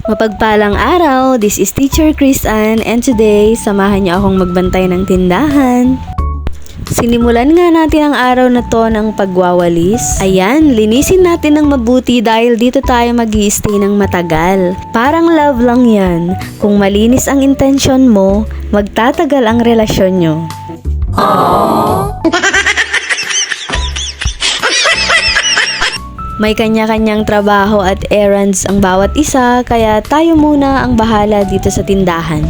Mapagpalang araw, this is Teacher Chris Ann and today, samahan niyo akong magbantay ng tindahan. Sinimulan nga natin ang araw na to ng pagwawalis. Ayan, linisin natin ng mabuti dahil dito tayo mag-i-stay ng matagal. Parang love lang yan. Kung malinis ang intensyon mo, magtatagal ang relasyon nyo. May kanya-kanyang trabaho at errands ang bawat isa, kaya tayo muna ang bahala dito sa tindahan.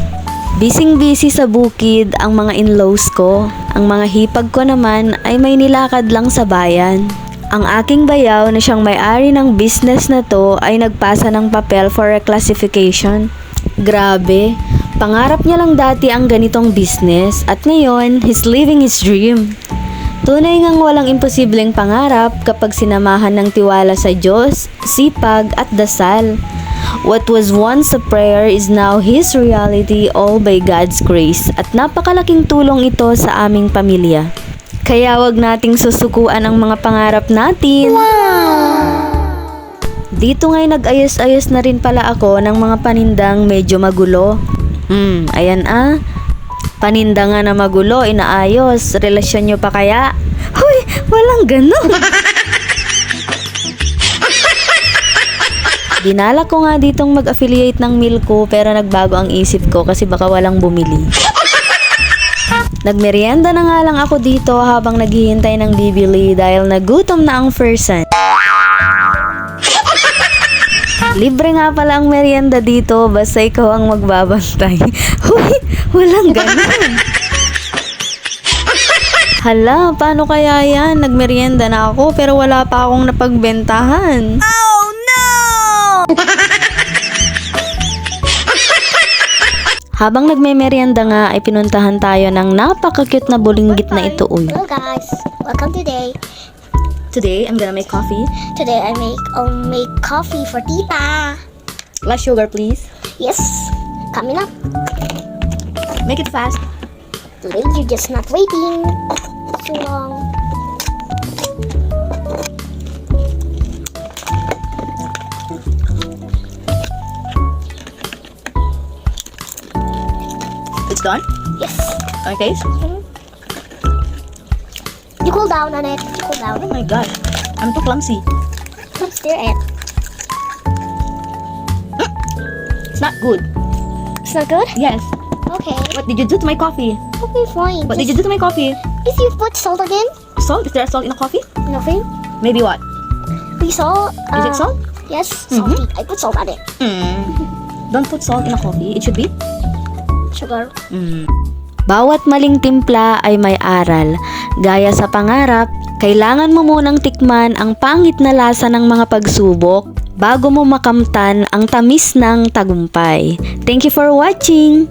Bising-busy sa bukid ang mga in-laws ko. Ang mga hipag ko naman ay may nilakad lang sa bayan. Ang aking bayaw na siyang may-ari ng business na to ay nagpasa ng papel for reclassification. Grabe, pangarap niya lang dati ang ganitong business at ngayon, he's living his dream. Tunay ngang walang imposibleng pangarap kapag sinamahan ng tiwala sa Diyos, sipag at dasal. What was once a prayer is now His reality, all by God's grace, at napakalaking tulong ito sa aming pamilya. Kaya wag nating susukuan ang mga pangarap natin. Dito nga'y nag-ayos-ayos na rin pala ako ng mga panindang medyo magulo. Ayan Paninda nga na magulo, inaayos. Relasyon nyo pa kaya? Hoy, walang ganon. Dinala ko nga ditong mag-affiliate ng Milko pero nagbago ang isip ko kasi baka walang bumili. Nagmerienda na nga lang ako dito habang naghihintay ng bibili dahil nagutom na ang person. Libre nga pala ang merienda dito basta ikaw ang magbabantay. Huy, walang ganun. Hala, paano kaya yan? Nagmerienda na ako pero wala pa akong napagbentahan. Oh no! Habang nagme-merienda nga ay pinuntahan tayo ng napaka-cute na bulinggit na ito. Hello guys, welcome today. Today, I'm gonna make coffee. Today I make coffee for Tita. Less sugar, please. Yes, coming up. Make it fast. Today you're just not waiting too long. It's done? Yes. Okay. You cool down on it. You cool down. Oh my god, I'm too clumsy. Stir it. It's not good. It's not good? Yes. Okay. What did you do to my coffee? Okay, fine. What did you do to my coffee? If you put salt again? Salt? Is there salt in a coffee? Nothing. Maybe what? We salt. Is it salt? Yes, salty. I put salt on it. Don't put salt in a coffee. It should be. Sugar. Bawat maling timpla ay may aral. Gaya sa pangarap, kailangan mo munang tikman ang pangit na lasa ng mga pagsubok bago mo makamtan ang tamis ng tagumpay. Thank you for watching!